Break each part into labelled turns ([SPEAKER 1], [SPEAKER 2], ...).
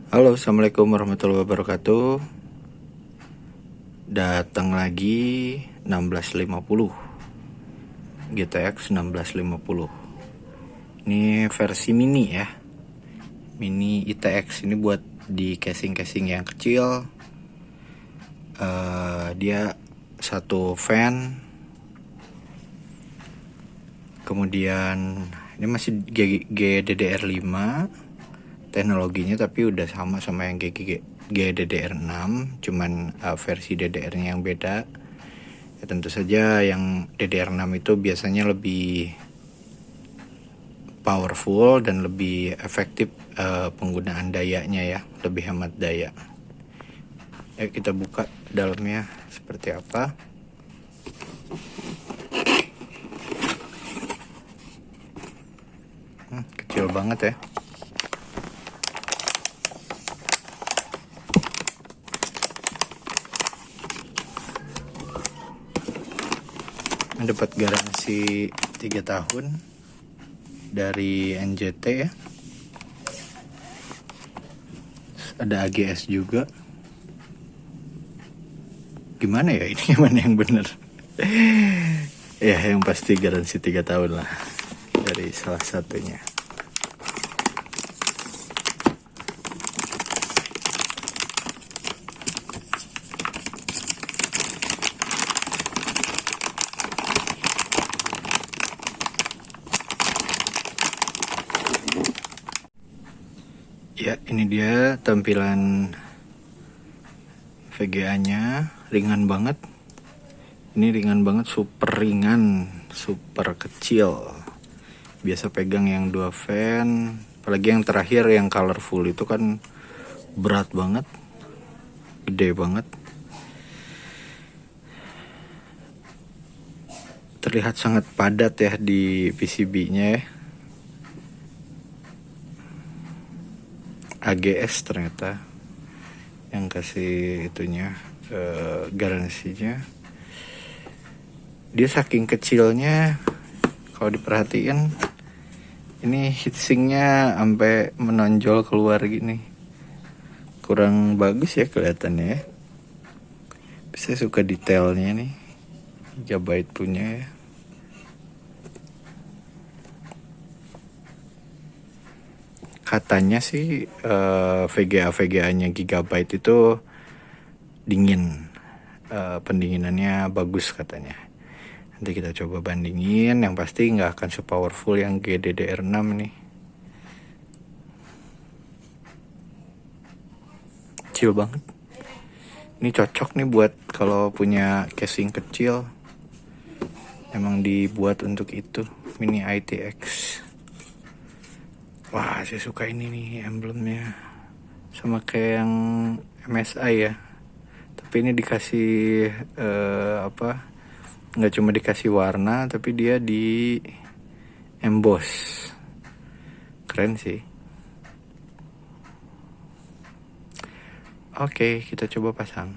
[SPEAKER 1] Halo, assalamualaikum warahmatullahi wabarakatuh. Datang lagi 1650 GTX 1650. Ini versi mini ya, mini ITX. Ini buat di casing-casing yang kecil. Dia satu fan. Kemudian ini masih GDDR5 teknologinya, tapi udah sama yang GDDR6, cuman versi DDR-nya yang beda. Ya, tentu saja yang DDR6 itu biasanya lebih powerful dan lebih efektif penggunaan dayanya ya, lebih hemat daya. Kita buka dalamnya seperti apa. Kecil banget ya. Dapat garansi 3 tahun dari NJT ya. Ada AGS juga. Gimana ya ini, gimana yang bener? Ya yang pasti garansi 3 tahun lah dari salah satunya. Ya, ini dia tampilan VGA-nya. Ringan banget. Ini ringan banget, super ringan, super kecil. Biasa pegang yang 2 fan, apalagi yang terakhir yang colorful itu kan berat banget, gede banget. Terlihat sangat padat ya di PCB-nya ya. AGS ternyata yang kasih itunya, garansinya. Dia saking kecilnya, kalau diperhatiin ini heatsinknya sampai menonjol keluar gini, kurang bagus ya kelihatannya ya. Saya suka detailnya nih, Gigabyte punya ya. Katanya sih VGA-nya Gigabyte itu dingin, pendinginannya bagus katanya. Nanti kita coba bandingin, yang pasti nggak akan sepowerful yang GDDR6 nih. Kecil banget. Ini cocok nih buat kalau punya casing kecil. Emang dibuat untuk itu, mini ITX. Wah, saya suka ini nih emblemnya, sama kayak yang MSI ya. Tapi ini dikasih nggak cuma dikasih warna, tapi dia di emboss. Keren sih. Oke, kita coba pasang.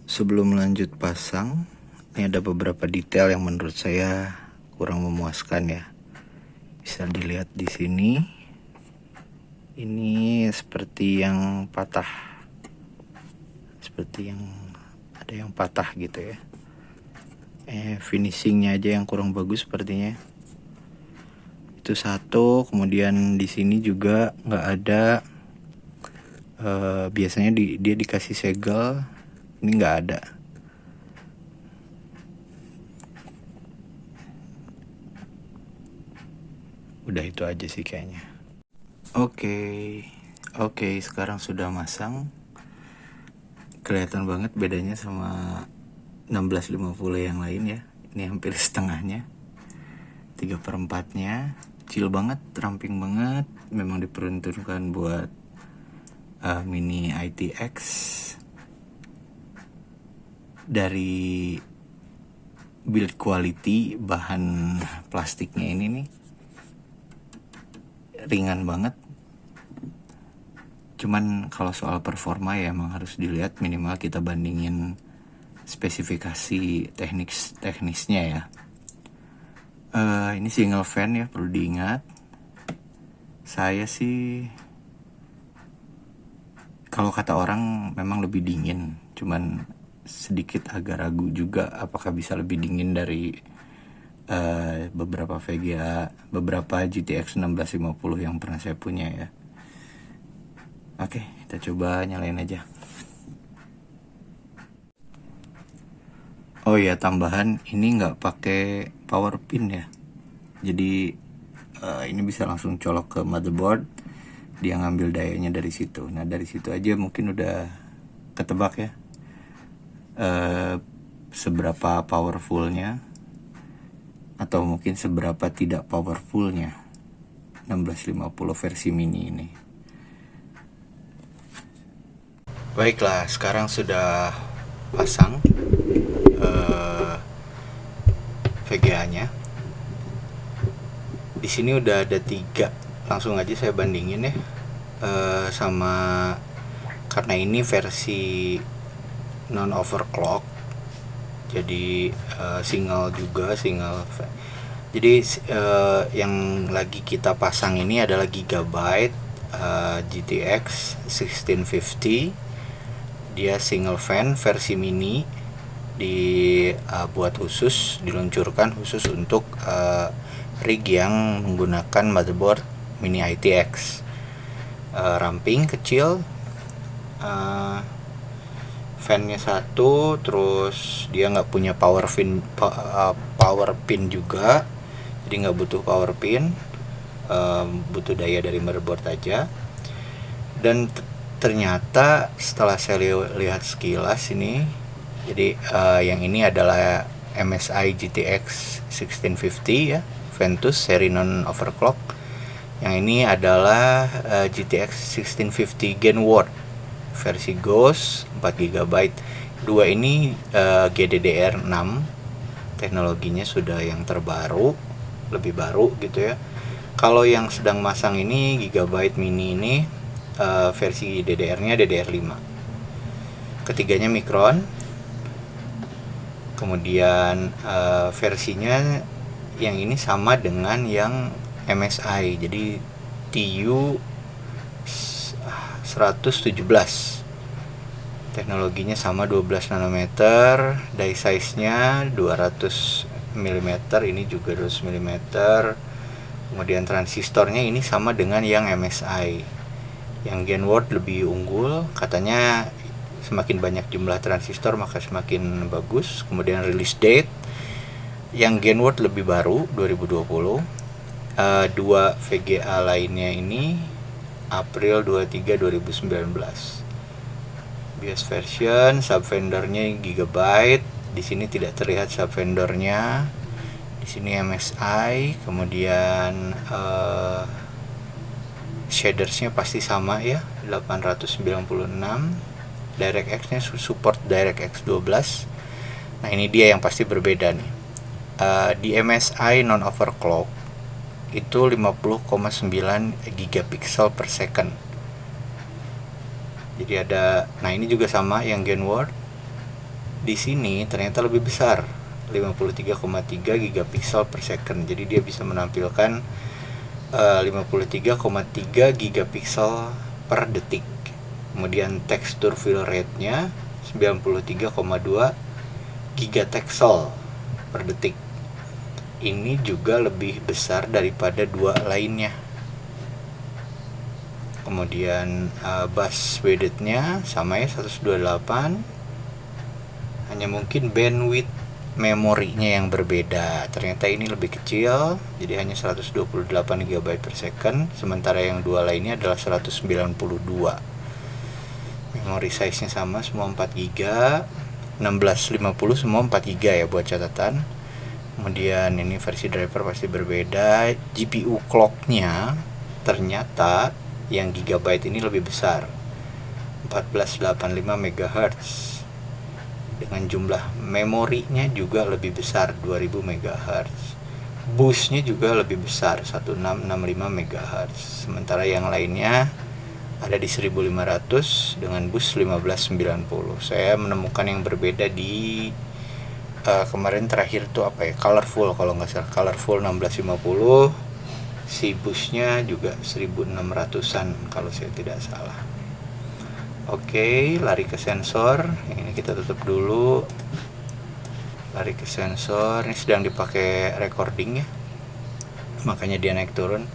[SPEAKER 1] Sebelum lanjut pasang, ini ada beberapa detail yang menurut saya kurang memuaskan ya. Bisa dilihat di sini. Ini seperti yang patah. Seperti yang ada yang patah gitu ya. Finishingnya aja yang kurang bagus sepertinya. Itu satu. Kemudian di sini juga nggak ada. Biasanya dia dikasih segel. Ini nggak ada. Udah itu aja sih kayaknya. Oke, sekarang sudah masang. Kelihatan banget bedanya sama 1650 yang lain ya. Ini hampir setengahnya, 3/4-nya. Kecil banget, ramping banget. Memang diperuntukkan buat mini ITX. Dari build quality, bahan plastiknya ini nih ringan banget. Cuman kalau soal performa ya emang harus dilihat, minimal kita bandingin spesifikasi teknisnya ya. Ini single fan ya, perlu diingat. Saya sih Kalau kata orang memang lebih dingin, cuman sedikit agak ragu juga apakah bisa lebih dingin dari beberapa VGA, beberapa GTX 1650 yang pernah saya punya ya. Oke, kita coba nyalain aja. Oh ya, tambahan ini nggak pakai power pin ya, jadi ini bisa langsung colok ke motherboard, dia ngambil dayanya dari situ. Nah dari situ aja mungkin udah ketebak ya seberapa powerfulnya atau mungkin seberapa tidak powerfulnya 1650 versi mini ini. Baiklah, sekarang sudah pasang VGA-nya. Di sini udah ada 3, langsung aja saya bandingin ya sama, karena ini versi non overclock, jadi single juga, jadi yang lagi kita pasang ini adalah Gigabyte GTX 1650. Dia single fan versi mini, dibuat khusus, diluncurkan khusus untuk rig yang menggunakan motherboard mini ITX. Ramping kecil, fan-nya 1, terus dia nggak punya power pin juga, jadi nggak butuh power pin, butuh daya dari motherboard aja. Dan ternyata setelah saya lihat sekilas ini, jadi yang ini adalah MSI GTX 1650 ya, Ventus seri non overclock. Yang ini adalah GTX 1650 Genworth versi Ghost 4GB. Dua ini GDDR6, teknologinya sudah yang terbaru, lebih baru gitu ya. Kalau yang sedang masang ini Gigabyte mini ini versi DDR-nya DDR5. Ketiganya Micron. Kemudian versinya yang ini sama dengan yang MSI, jadi TU 117. Teknologinya sama 12 nanometer, die size-nya 200 mm, ini juga 200 mm. Kemudian transistornya ini sama dengan yang MSI. Yang Genworth lebih unggul, katanya semakin banyak jumlah transistor maka semakin bagus. Kemudian release date yang Genworth lebih baru, 2020. Dua VGA lainnya ini April 23 2019. BIOS version, subvendornya Gigabyte. Di sini tidak terlihat subvendornya. Di sini MSI. Kemudian shadersnya pasti sama ya, 896. DirectX-nya support DirectX 12. Nah ini dia yang pasti berbeda nih. Di MSI non overclock itu 50,9 gigapiksel per second. Jadi ada, nah ini juga sama yang Genworth. Di sini ternyata lebih besar, 53,3 gigapiksel per second. Jadi dia bisa menampilkan 53,3 gigapiksel per detik. Kemudian tekstur fill rate-nya 93,2 gigateksel per detik. Ini juga lebih besar daripada dua lainnya. Kemudian bus width-nya sama ya, 128. Hanya mungkin bandwidth memorinya yang berbeda. Ternyata ini lebih kecil, jadi hanya 128 GB per second, sementara yang dua lainnya adalah 192. Memori size-nya sama, semua 4 GB. 1650 semua 4 GB ya buat catatan. Kemudian ini versi driver pasti berbeda. GPU clock-nya ternyata yang Gigabyte ini lebih besar, 1485 MHz. Dengan jumlah memorinya juga lebih besar, 2000 MHz. Boost-nya juga lebih besar, 1665 MHz. Sementara yang lainnya ada di 1500 dengan boost 1590. Saya menemukan yang berbeda di kemarin terakhir tuh apa ya, Colorful kalau nggak salah, Colorful 1650, si busnya juga 1600-an kalau saya tidak salah. Oke, lari ke sensor. Ini kita tutup dulu. Lari ke sensor. Ini sedang dipakai recording ya, makanya dia naik turun.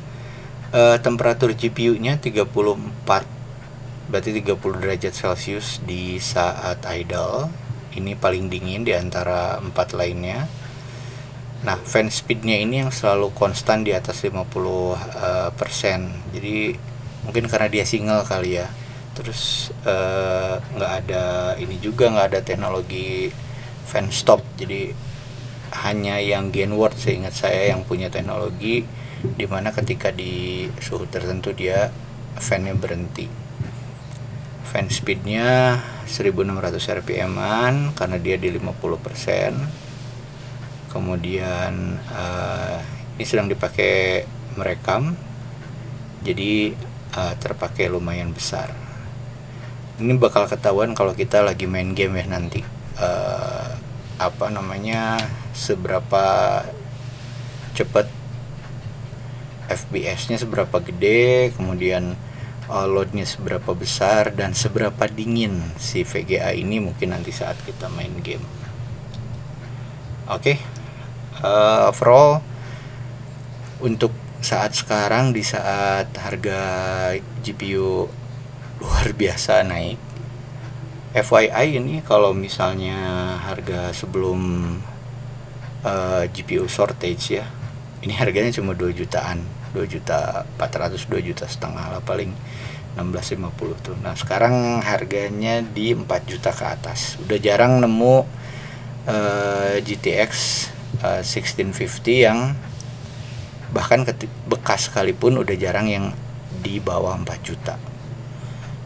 [SPEAKER 1] Temperatur GPU-nya 34, berarti 30 derajat Celcius di saat idle. Ini paling dingin di antara 4 lainnya. Nah, fan speednya ini yang selalu konstan di atas 50%. Jadi mungkin karena dia single kali ya. Terus nggak ada ini juga, nggak ada teknologi fan stop. Jadi hanya yang Gainward seingat saya yang punya teknologi dimana ketika di suhu tertentu dia fan-nya berhenti. Fan speednya 1600 rpm-an karena dia di 50%. Kemudian ini sedang dipakai merekam, jadi terpakai lumayan besar. Ini bakal ketahuan kalau kita lagi main game ya nanti, seberapa cepat FPS-nya, seberapa gede, kemudian load-nya seberapa besar, dan seberapa dingin si VGA ini mungkin nanti saat kita main game. Oke. Overall untuk saat sekarang, di saat harga GPU luar biasa naik, FYI ini kalau misalnya harga sebelum GPU shortage ya, ini harganya cuma 2 jutaan, 2.400.000, 2 juta setengah lah paling, 1650 tuh. Nah sekarang harganya di 4 juta ke atas. Udah jarang nemu GTX 1650 yang bahkan bekas sekalipun udah jarang yang di bawah 4 juta.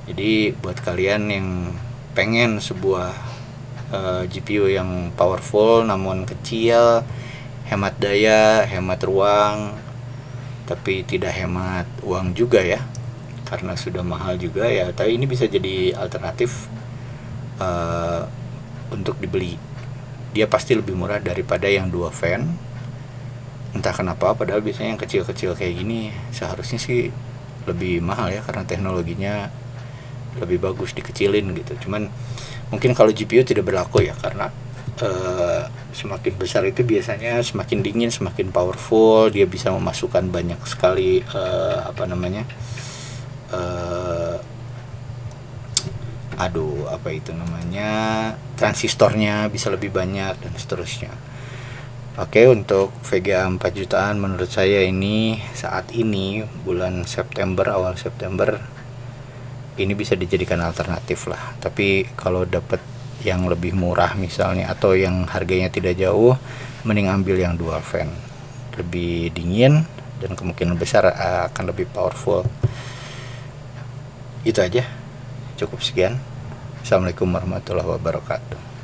[SPEAKER 1] Jadi buat kalian yang pengen sebuah GPU yang powerful namun kecil, hemat daya, hemat ruang, tapi tidak hemat uang juga ya, karena sudah mahal juga ya. Tapi ini bisa jadi alternatif untuk dibeli. Dia pasti lebih murah daripada yang 2 fan. Entah kenapa, padahal biasanya yang kecil-kecil kayak gini seharusnya sih lebih mahal ya, karena teknologinya lebih bagus dikecilin gitu. Cuman mungkin kalau GPU tidak berlaku ya, karena semakin besar itu biasanya semakin dingin, semakin powerful, dia bisa memasukkan banyak sekali transistornya bisa lebih banyak dan seterusnya. Oke, untuk VGA 4 jutaan menurut saya ini saat ini bulan September, awal September, ini bisa dijadikan alternatif lah. Tapi kalau dapat yang lebih murah misalnya, atau yang harganya tidak jauh, mending ambil yang dual fan, lebih dingin dan kemungkinan besar akan lebih powerful. Itu aja, cukup sekian. Assalamualaikum warahmatullahi wabarakatuh.